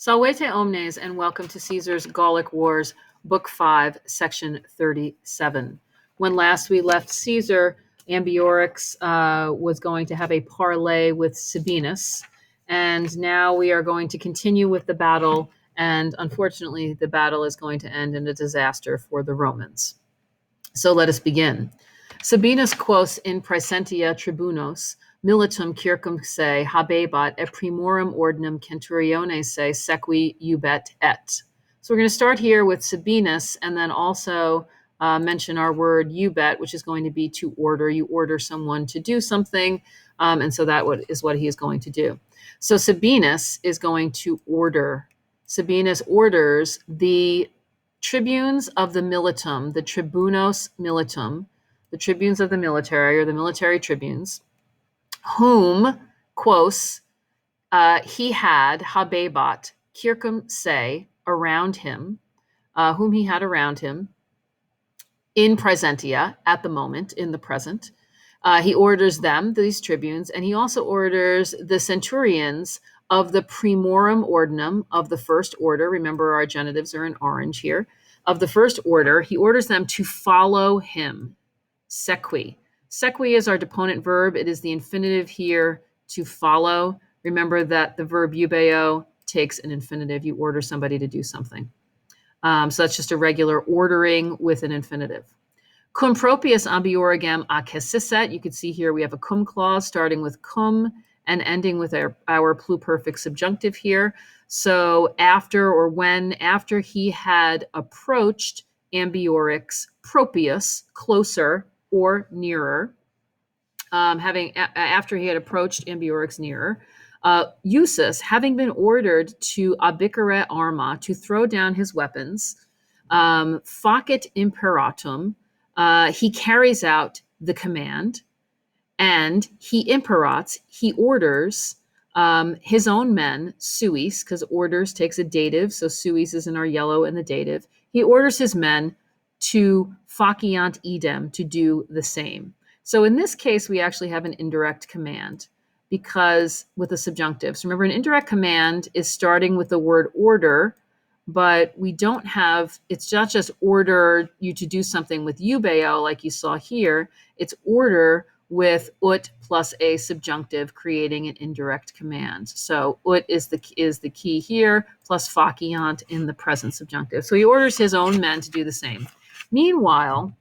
Salvete omnes, and welcome to Caesar's Gallic Wars, Book 5, Section 37. When last we left Caesar, Ambiorix was going to have a parley with Sabinus, and now we are going to continue with the battle, and unfortunately, the battle is going to end in a disaster for the Romans. So let us begin. Sabinus quos in praesentia tribunos militum circum se habebat et primorum ordinum centurione se sequi iubet et. So we're going to start here with Sabinus and then also mention our word iubet, which is going to be to order. You order someone to do something, and so that is what he is going to do. So Sabinus is going to order. Sabinus orders the tribunes of the militum, the tribunos militum, the tribunes of the military or the military tribunes, whom, quos, he had, habebat, circum se, around him, whom he had around him, in praesentia, at the moment, in the present. He orders them, these tribunes, and he also orders the centurions of the primorum ordinum of the first order. Remember, our genitives are in orange here. Of the first order, he orders them to follow him. Sequi. Sequi is our deponent verb. It is the infinitive here, to follow. Remember that the verb eubeo takes an infinitive. You order somebody to do something. So that's just a regular ordering with an infinitive. Cum propius ambiorigam accessit. You can see here we have a cum clause starting with cum and ending with our pluperfect subjunctive here. So after he had approached Ambiorix propius, closer or nearer, after he had approached Ambiorix nearer, Usus, having been ordered to abicere arma, to throw down his weapons, facit imperatum, he carries out the command, and he imperats, he orders his own men, suis, because orders takes a dative, so suis is in our yellow in the dative. He orders his men to faciant idem, to do the same. So in this case, we actually have an indirect command because with a subjunctive. So remember, an indirect command is starting with the word order, but we don't have, it's not just order you to do something with eubeo like you saw here. It's order with ut plus a subjunctive, creating an indirect command. So ut is the key here, plus faciant in the present subjunctive. So he orders his own men to do the same. Meanwhile,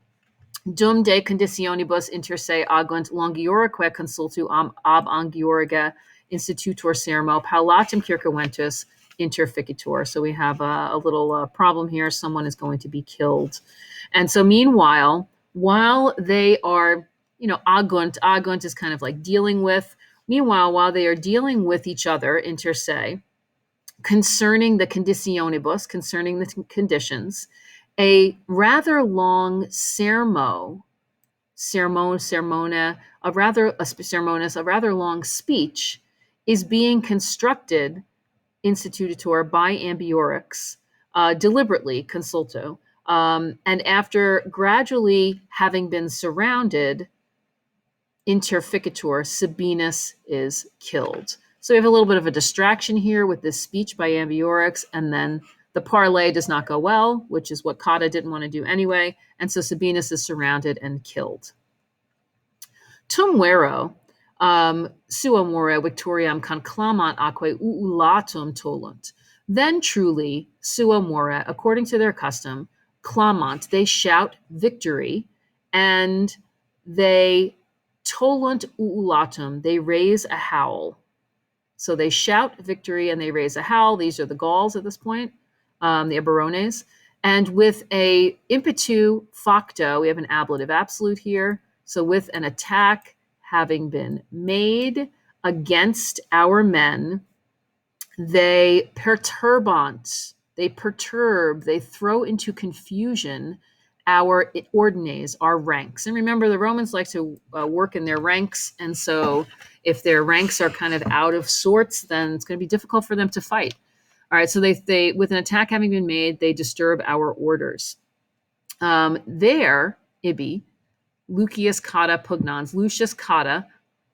dum de conditionibus inter se agunt longiorique consultu ab angioriga institutor sermo paulatum circuventus interficitur. So we have a little problem here. Someone is going to be killed. And so meanwhile, while they are, agunt is kind of like dealing with. Meanwhile, while they are dealing with each other, inter se, concerning the conditionibus, concerning the conditions, a rather long sermonis, a rather long speech is being constructed, institutor, by Ambiorix, deliberately, consulto, and after gradually having been surrounded, interficitur, Sabinus is killed. So we have a little bit of a distraction here with this speech by Ambiorix, and then the parley does not go well, which is what Cotta didn't want to do anyway, and so Sabinus is surrounded and killed. Tum vero, sua more victoriam conclamant aquae uulatum tolunt. Then truly, sua more, according to their custom, clamant, they shout victory, and they tolunt uulatum, they raise a howl. So they shout victory and they raise a howl. These are the Gauls at this point, the Eburones. And with a impetu facto, we have an ablative absolute here. So with an attack having been made against our men, they perturbant, they perturb, they throw into confusion our ordines, our ranks. And remember, the Romans like to work in their ranks. And so if their ranks are kind of out of sorts, then it's going to be difficult for them to fight. All right, so they with an attack having been made, they disturb our orders. There, Ibi, Lucius Cotta pugnans, Lucius Cotta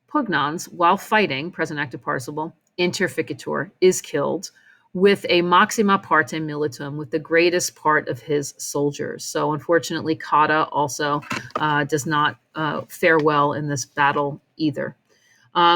pugnans, while fighting, present active participle, interficitur, is killed, with a maxima parte militum, with the greatest part of his soldiers. So unfortunately, Cotta also does not fare well in this battle either.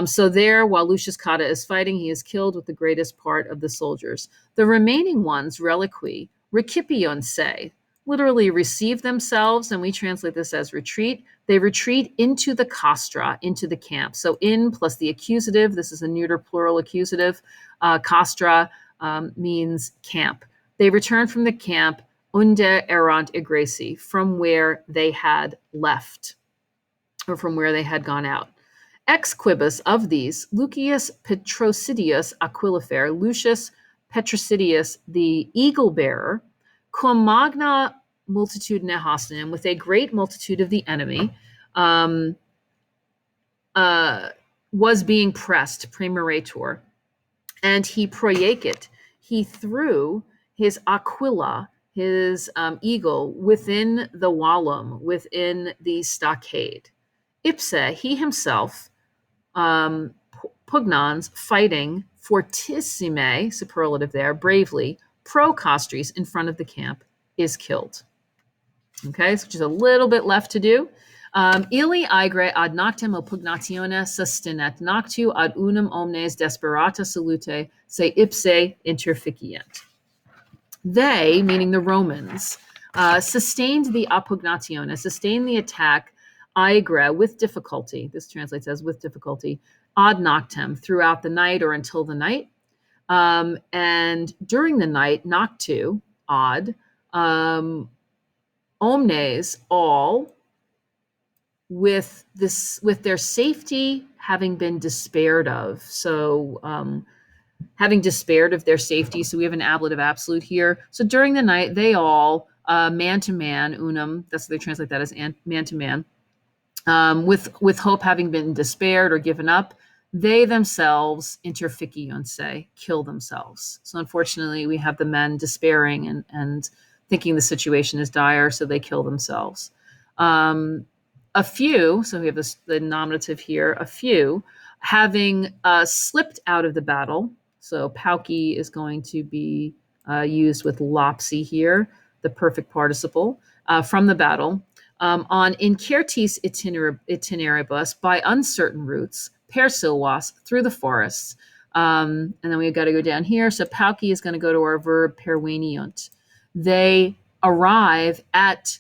So there, while Lucius Cotta is fighting, he is killed with the greatest part of the soldiers. The remaining ones, reliqui, recipionse, literally receive themselves, and we translate this as retreat. They retreat into the castra, into the camp. So in plus the accusative, this is a neuter plural accusative. Castra means camp. They return from the camp, unde erant egresi, from where they had left, or from where they had gone out. Ex quibus of these, Lucius Petrosidius Aquilifer, Lucius Petrosidius the eagle bearer, cum magna multitudine hostinem, with a great multitude of the enemy, was being pressed, premurator, and he proiecit, he threw his aquila, his eagle, within the wallum, within the stockade. Ipse, he himself, pugnans, fighting, fortissime, superlative there, bravely, pro castris, in front of the camp, is killed. Okay, so just a little bit left to do. Illi aegre ad noctem oppugnatione sustinet noctu ad unum omnes desperata salute se ipse interficient. They, meaning the Romans, sustained the oppugnatione, sustained the attack aegre, with difficulty. This translates as with difficulty, ad noctem, throughout the night or until the night. And during the night, noctu, odd, omnes, all, with their safety having been despaired of. So having despaired of their safety. So we have an ablative absolute here. So during the night, they all, man to man, unum, that's what they translate that as man to man, with hope having been despaired or given up, they themselves interficionse, kill themselves. So unfortunately, we have the men despairing and thinking the situation is dire, so they kill themselves. A few, so we have the nominative here, a few, having slipped out of the battle. So pauci is going to be used with lopsy here, the perfect participle, from the battle. On incertis itineribus, by uncertain routes, per silvas, through the forests. And then we've got to go down here. So pauci is going to go to our verb perveniunt. They arrive at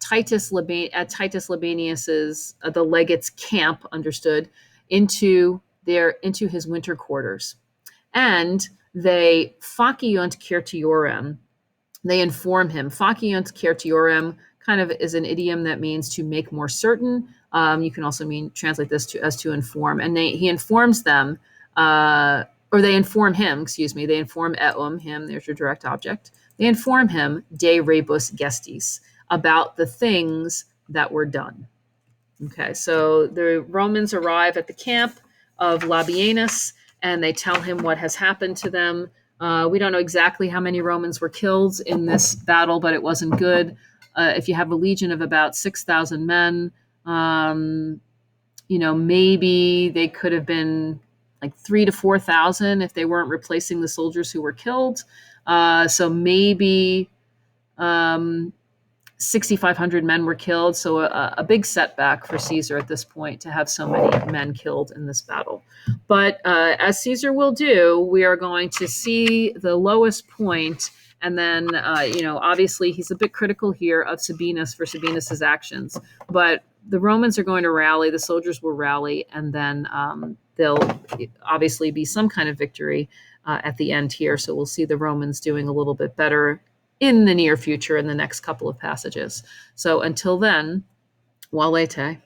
Titus Libanius's, the legate's camp, understood, into his winter quarters, and they faciunt certiorem. They inform him. Faciunt certiorem kind of is an idiom that means to make more certain. You can also translate this as to inform, and he informs them, or they inform him. Excuse me. They inform eum, him. There's your direct object. They inform him de rebus gestis, about the things that were done. Okay, so the Romans arrive at the camp of Labienus, and they tell him what has happened to them. We don't know exactly how many Romans were killed in this battle, but it wasn't good. If you have a legion of about 6,000 men, maybe they could have been like 3,000 to 4,000 if they weren't replacing the soldiers who were killed. So maybe 6,500 men were killed. So a big setback for Caesar at this point to have so many men killed in this battle. But as Caesar will do, we are going to see the lowest point. And then, obviously he's a bit critical here of Sabinus for Sabinus's actions. But the Romans are going to rally, the soldiers will rally, and then there'll obviously be some kind of victory at the end here. So we'll see the Romans doing a little bit better in the near future in the next couple of passages. So until then, walete.